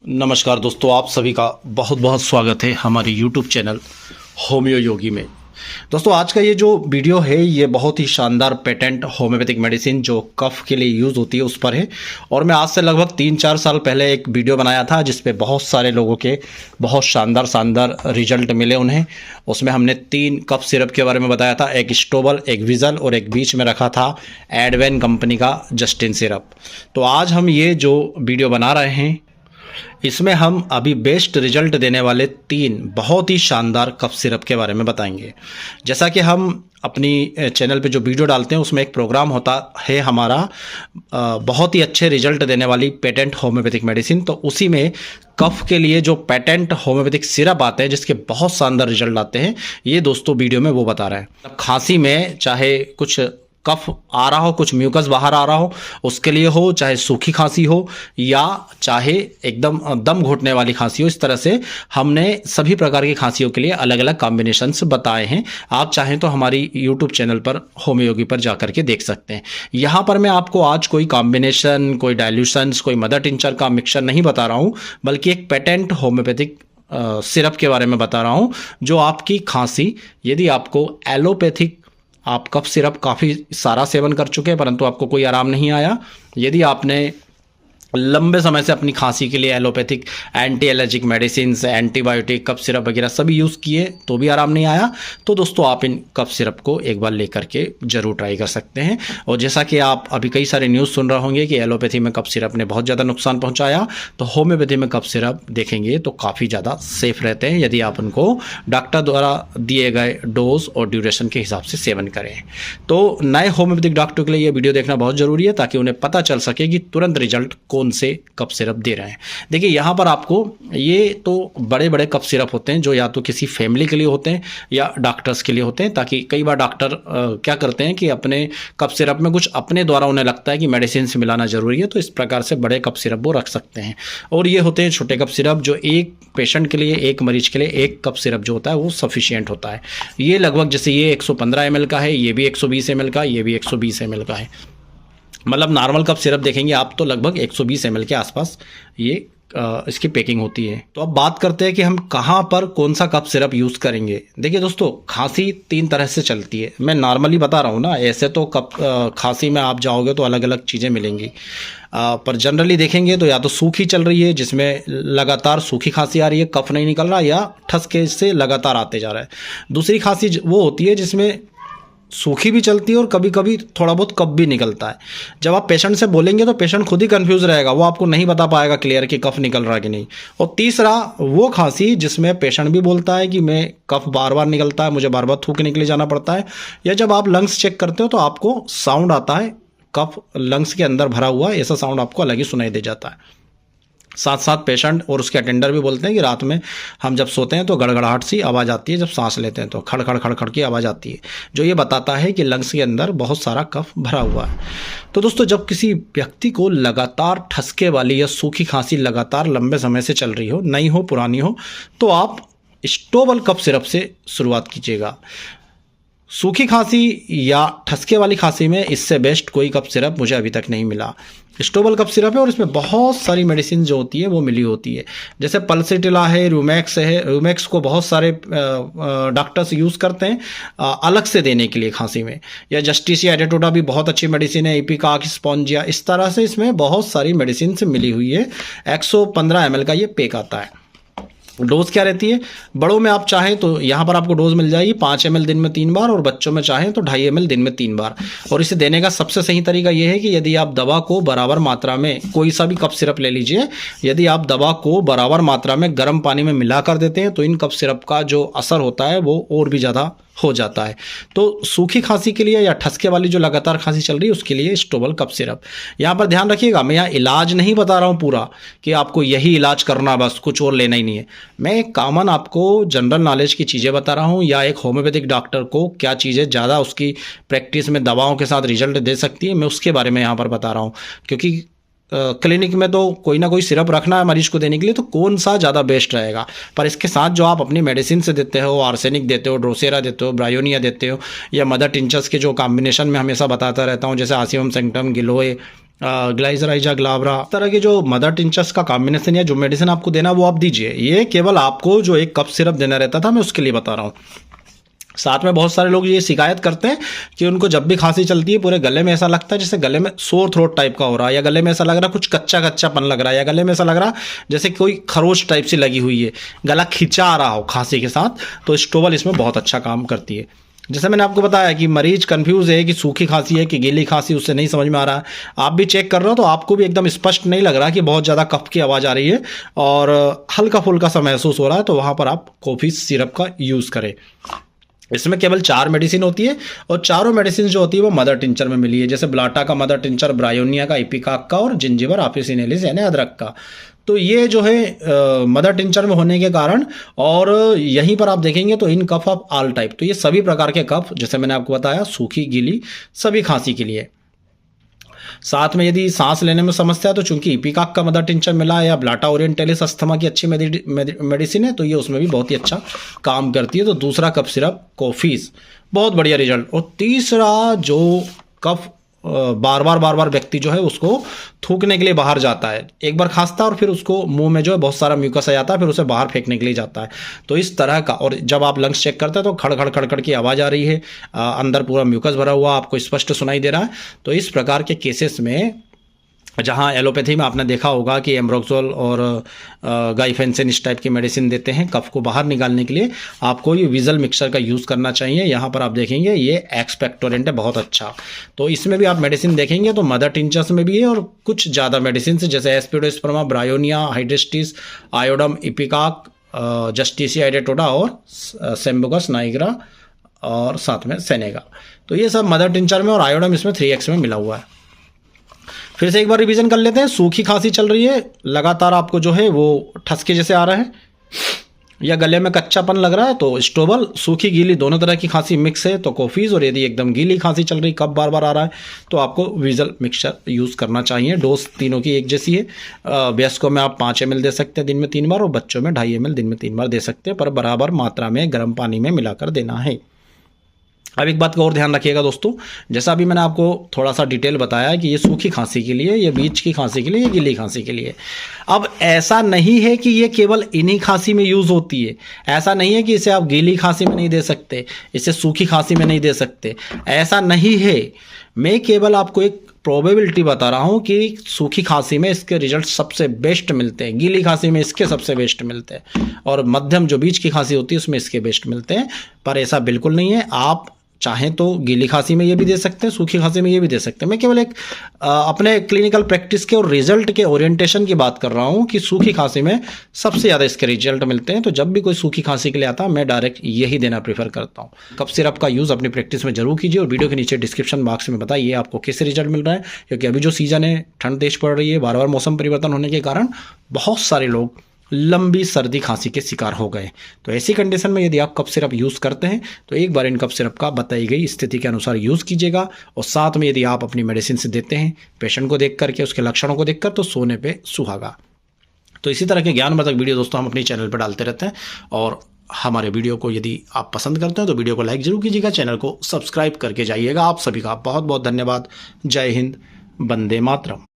नमस्कार दोस्तों, आप सभी का बहुत बहुत स्वागत है हमारे YouTube चैनल होम्यो योगी में। दोस्तों, आज का ये जो वीडियो है ये बहुत ही शानदार पेटेंट होम्योपैथिक मेडिसिन जो कफ के लिए यूज़ होती है उस पर है। और मैं आज से लगभग 3-4 साल पहले एक वीडियो बनाया था जिस पे बहुत सारे लोगों के बहुत शानदार रिजल्ट मिले उन्हें। उसमें हमने 3 कफ सिरप के बारे में बताया था, एक स्टोबल, एक विजल और एक बीच में रखा था एडवेन कंपनी का जस्टिन सिरप। तो आज हम ये जो वीडियो बना रहे हैं इसमें हम अभी बेस्ट रिजल्ट देने वाले 3 बहुत ही शानदार कफ सिरप के बारे में बताएंगे। जैसा कि हम अपनी चैनल पे जो वीडियो डालते हैं उसमें एक प्रोग्राम होता है हमारा बहुत ही अच्छे रिजल्ट देने वाली पेटेंट होम्योपैथिक मेडिसिन। तो उसी में कफ के लिए जो पेटेंट होम्योपैथिक सिरप आते हैं जिसके बहुत शानदार रिजल्ट आते हैं, ये दोस्तों वीडियो में वो बता रहे हैं। खांसी में चाहे कुछ कफ आ रहा हो, कुछ म्यूकस बाहर आ रहा हो, उसके लिए हो, चाहे सूखी खांसी हो या चाहे एकदम दम घुटने वाली खांसी हो, इस तरह से हमने सभी प्रकार की खांसियों के लिए अलग अलग कॉम्बिनेशंस बताए हैं। आप चाहें तो हमारी यूट्यूब चैनल पर होम्यो योगी पर जाकर के देख सकते हैं। यहाँ पर मैं आपको आज कोई कॉम्बिनेशन, कोई डाइल्यूशंस, कोई मदर टिंचर का मिक्सचर नहीं बता रहा हूँ, बल्कि एक पेटेंट होम्योपैथिक सिरप के बारे में बता रहा हूँ जो आपकी खांसी, यदि आपको एलोपैथिक आप कफ सिरप काफ़ी सारा सेवन कर चुके हैं परंतु आपको कोई आराम नहीं आया, यदि आपने लंबे समय से अपनी खांसी के लिए allopathic anti allergic medicine, antibiotic, cough syrup वगैरह सभी यूज़ किए तो भी आराम नहीं आया, तो दोस्तों आप इन कफ सिरप को एक बार लेकर के ज़रूर ट्राई कर सकते हैं। और जैसा कि आप अभी कई सारे न्यूज़ सुन रहे होंगे कि एलोपैथी में कफ सिरप ने बहुत ज़्यादा नुकसान पहुँचाया, तो होम्योपैथी में कफ सिरप देखेंगे तो काफ़ी ज़्यादा सेफ रहते हैं यदि आप उनको डॉक्टर द्वारा दिए गए डोज और ड्यूरेशन के हिसाब से सेवन करें। तो नए होम्योपैथिक डॉक्टर के लिए ये वीडियो देखना बहुत ज़रूरी है ताकि उन्हें पता चल सके कि तुरंत रिजल्ट कौन से कफ सिरप दे रहे हैं। देखिए यहाँ पर आपको ये तो बड़े बड़े कफ सिरप होते हैं जो या तो किसी फैमिली के लिए होते हैं या डॉक्टर्स के लिए होते हैं, ताकि कई बार डॉक्टर क्या करते हैं कि अपने कफ सिरप में कुछ अपने द्वारा उन्हें लगता है कि मेडिसिन से मिलाना जरूरी है, तो इस प्रकार से बड़े कफ सिरप वो रख सकते हैं। और ये होते हैं छोटे कफ सिरप जो एक पेशेंट के लिए, एक मरीज के लिए एक कप सिरप जो होता है वो सफिशिएंट होता है। ये लगभग जैसे ये 115 ml का है, ये भी 120 ml का, ये भी 120 ml का है। मतलब नॉर्मल कप सिरप देखेंगे आप तो लगभग 120 ml के आसपास ये इसकी पैकिंग होती है। तो अब बात करते हैं कि हम कहाँ पर कौन सा कप सिरप यूज़ करेंगे। देखिए दोस्तों, खांसी 3 तरह से चलती है, मैं नॉर्मली बता रहा हूँ ना, ऐसे तो खांसी में आप जाओगे तो अलग अलग चीज़ें मिलेंगी, पर जनरली देखेंगे तो या तो सूखी चल रही है जिसमें लगातार सूखी खांसी आ रही है, कफ नहीं निकल रहा, या ठसके से लगातार आते जा रहा है। दूसरी खांसी वो होती है जिसमें सूखी भी चलती है और कभी कभी थोड़ा बहुत कफ भी निकलता है। जब आप पेशेंट से बोलेंगे तो पेशेंट खुद ही कंफ्यूज रहेगा, वो आपको नहीं बता पाएगा क्लियर कि कफ निकल रहा है कि नहीं। और तीसरा वो खांसी जिसमें पेशेंट भी बोलता है कि मैं कफ बार बार निकलता है, मुझे बार बार थूकने के लिए जाना पड़ता है, या जब आप लंग्स चेक करते हो तो आपको साउंड आता है कफ लंग्स के अंदर भरा हुआ, ऐसा साउंड आपको अलग ही सुनाई दे जाता है। साथ साथ पेशेंट और उसके अटेंडर भी बोलते हैं कि रात में हम जब सोते हैं तो गड़गड़ाहट सी आवाज़ आती है, जब सांस लेते हैं तो खड़ खड़ खड़ खड़ की आवाज़ आती है, जो ये बताता है कि लंग्स के अंदर बहुत सारा कफ भरा हुआ है। तो दोस्तों, जब किसी व्यक्ति को लगातार ठसके वाली या सूखी खांसी लगातार लंबे समय से चल रही हो, नई हो पुरानी हो, तो आप स्टोबल कफ सिरप से शुरुआत कीजिएगा। सूखी खांसी या ठसके वाली खांसी में इससे बेस्ट कोई कफ सिरप मुझे अभी तक नहीं मिला। स्टोबल कफ सिरप है और इसमें बहुत सारी मेडिसिन जो होती है वो मिली होती है, जैसे पल्सिटिला है, रूमैक्स है। रूमैक्स को बहुत सारे डॉक्टर्स यूज़ करते हैं अलग से देने के लिए खांसी में, या जस्टिसिया एडेटोडा भी बहुत अच्छी मेडिसिन है, इपिकाक, स्पॉन्जिया, इस तरह से इसमें बहुत सारी मेडिसिन से मिली हुई है। 115 ml का ये पैक आता है। डोज क्या रहती है, बड़ों में आप चाहें तो यहाँ पर आपको डोज मिल जाएगी 5 ml दिन में 3 बार, और बच्चों में चाहें तो 2.5 ml दिन में 3 बार। और इसे देने का सबसे सही तरीका यह है कि यदि आप दवा को बराबर मात्रा में, कोई सा भी कफ सिरप ले लीजिए, यदि आप दवा को बराबर मात्रा में गर्म पानी में मिला कर देते हैं तो इन कफ सिरप का जो असर होता है वो और भी ज़्यादा हो जाता है। तो सूखी खांसी के लिए या ठसके वाली जो लगातार खांसी चल रही है उसके लिए स्टोबल कफ सिरप। यहाँ पर ध्यान रखिएगा, मैं यहाँ इलाज नहीं बता रहा हूँ पूरा कि आपको यही इलाज करना, बस कुछ और लेना ही नहीं है। मैं एक कॉमन आपको जनरल नॉलेज की चीज़ें बता रहा हूँ, या एक होम्योपैथिक डॉक्टर को क्या चीज़ें ज़्यादा उसकी प्रैक्टिस में दवाओं के साथ रिजल्ट दे सकती है, मैं उसके बारे में यहाँ पर बता रहा हूँ। क्योंकि क्लिनिक में तो कोई ना कोई सिरप रखना है मरीज को देने के लिए, तो कौन सा ज़्यादा बेस्ट रहेगा। पर इसके साथ जो आप अपनी मेडिसिन से देते हो, आर्सेनिक देते हो, ड्रोसेरा देते हो, ब्रायोनिया देते हो, या मदर टिंचर्स के जो कॉम्बिनेशन में हमेशा बताता रहता हूँ, जैसे आसियम सेंक्टम, गिलोय, ग्लाइसराइजा ग्लाब्रा, इस तरह के जो मदर टिंचर्स का कॉम्बिनेशन या जो मेडिसिन आपको देना वो आप दीजिए। ये केवल आपको जो एक कफ सिरप देना रहता था मैं उसके लिए बता रहा हूँ। साथ में बहुत सारे लोग ये शिकायत करते हैं कि उनको जब भी खांसी चलती है पूरे गले में ऐसा लगता है जैसे गले में सोर थ्रोट टाइप का हो रहा है, या गले में ऐसा लग रहा है कुछ कच्चा कच्चापन लग रहा है, या गले में ऐसा लग रहा है जैसे कोई खरोच टाइप सी लगी हुई है, गला खिंचा आ रहा हो खांसी के साथ, तो स्टोवल इसमें बहुत अच्छा काम करती है। जैसे मैंने आपको बताया कि मरीज कंफ्यूज है कि सूखी खांसी है कि गीली खांसी, उससे नहीं समझ में आ रहा है। आप भी चेक कर रहे हो तो आपको भी एकदम स्पष्ट नहीं लग रहा कि बहुत ज़्यादा कफ की आवाज़ आ रही है और हल्का फुल्का सा महसूस हो रहा है, तो वहाँ पर आप कोफीज सिरप का यूज़ करें। इसमें केवल 4 मेडिसिन होती है और चारों मेडिसिन जो होती है वो मदर टिंचर में मिली है। जैसे ब्लाटा का मदर टिंचर, ब्रायोनिया का, इपिकाक का और जिंजिबर ऑफिसिनेलिस यानी अदरक का। तो ये जो है मदर टिंचर में होने के कारण, और यहीं पर आप देखेंगे तो इन कफ ऑफ ऑल टाइप, तो ये सभी प्रकार के कफ, जैसे मैंने आपको बताया सूखी गीली सभी खांसी के लिए। साथ में यदि सांस लेने में समस्या है तो चूंकि इपिकाक का मदर टिंचर मिला है या ब्लाटा ओरिएंटलिस अस्थमा की अच्छी मेडिसिन है तो ये उसमें भी बहुत ही अच्छा काम करती है। तो दूसरा कफ सिरप कोफीज, बहुत बढ़िया रिजल्ट। और तीसरा जो कफ बार बार व्यक्ति जो है उसको थूकने के लिए बाहर जाता है, एक बार खांसता है और फिर उसको मुंह में जो है बहुत सारा म्यूकस आ जाता है, फिर उसे बाहर फेंकने के लिए जाता है। तो इस तरह का, और जब आप लंग्स चेक करते हैं तो खड़ खड़ खड़ खड़ की आवाज़ आ रही है, अंदर पूरा म्यूकस भरा हुआ आपको स्पष्ट सुनाई दे रहा है। तो इस प्रकार के केसेस में, जहाँ एलोपैथी में आपने देखा होगा कि एम्ब्रोक्सोल और गाइफेंसिन इस टाइप की मेडिसिन देते हैं कफ को बाहर निकालने के लिए, आपको ये विजल मिक्सचर का यूज़ करना चाहिए। यहाँ पर आप देखेंगे ये एक्सपेक्टोरेंट है बहुत अच्छा। तो इसमें भी आप मेडिसिन देखेंगे तो मदर टिंचर्स में भी है और कुछ ज़्यादा मेडिसिन जैसे aspidosperma, bryonia, Hydrastis, आयोडम, ipecac, Justicia एडेटोडा और सेम्बुकस नाइग्रा और साथ में सेनेगा। तो ये सब मदर टिंचर में, और आयोडम इसमें 3x में मिला हुआ है। फिर से एक बार रिवीजन कर लेते हैं। सूखी खांसी चल रही है, लगातार आपको जो है वो ठसके जैसे आ रहा है या गले में कच्चापन लग रहा है तो स्टोबल, सूखी गीली दोनों तरह की खांसी मिक्स है तो कोफीज, और यदि एकदम गीली खांसी चल रही, कब बार बार आ रहा है तो आपको विजल मिक्सचर यूज़ करना चाहिए। डोज तीनों की एक जैसी है। वयस्कों में आप 5 ml दे सकते हैं दिन में 3 बार, और बच्चों में 2.5 ml दिन में 3 बार दे सकते हैं, पर बराबर मात्रा में गर्म पानी में मिलाकर देना है। अब एक बात का और ध्यान रखिएगा दोस्तों, जैसा अभी मैंने आपको थोड़ा सा डिटेल बताया कि ये सूखी खांसी के लिए, ये बीच की खांसी के लिए, ये गीली खांसी के लिए। अब ऐसा नहीं है कि ये केवल इन्हीं खांसी में यूज़ होती है, ऐसा नहीं है कि इसे आप गीली खांसी में नहीं दे सकते, इसे सूखी खांसी में नहीं दे सकते, ऐसा नहीं है। मैं केवल आपको एक प्रोबेबिलिटी बता रहा हूँ कि सूखी खांसी में इसके रिजल्ट सबसे बेस्ट मिलते हैं, गीली खांसी में इसके सबसे बेस्ट मिलते हैं, और मध्यम जो बीच की खांसी होती है उसमें इसके बेस्ट मिलते हैं। पर ऐसा बिल्कुल नहीं है। आप चाहें तो गीली खांसी में ये भी दे सकते हैं, सूखी खांसी में ये भी दे सकते हैं। मैं केवल एक अपने क्लिनिकल प्रैक्टिस के और रिजल्ट के ओरिएंटेशन की बात कर रहा हूँ कि सूखी खांसी में सबसे ज़्यादा इसके रिजल्ट मिलते हैं। तो जब भी कोई सूखी खांसी के लिए आता है मैं डायरेक्ट यही देना प्रीफर करता हूँ। कफ सिरप का यूज़ अपनी प्रैक्टिस में जरूर कीजिए, और वीडियो के नीचे डिस्क्रिप्शन बॉक्स में बताइए आपको कैसे रिजल्ट मिल रहा है, क्योंकि अभी जो सीजन है, ठंड तेज पड़ रही है, बार बार मौसम परिवर्तन होने के कारण बहुत सारे लोग लंबी सर्दी खांसी के शिकार हो गए। तो ऐसी कंडीशन में यदि आप कफ सिरप यूज़ करते हैं तो एक बार इन कफ सिरप का बताई गई स्थिति के अनुसार यूज़ कीजिएगा, और साथ में यदि आप अपनी मेडिसिन से देते हैं पेशेंट को देख करके, उसके लक्षणों को देखकर, तो सोने पे सुहागा। तो इसी तरह के ज्ञानवर्धक वीडियो दोस्तों हम अपने चैनल पर डालते रहते हैं, और हमारे वीडियो को यदि आप पसंद करते हैं तो वीडियो को लाइक जरूर कीजिएगा, चैनल को सब्सक्राइब करके जाइएगा। आप सभी का बहुत बहुत धन्यवाद। जय हिंद, वंदे मातरम।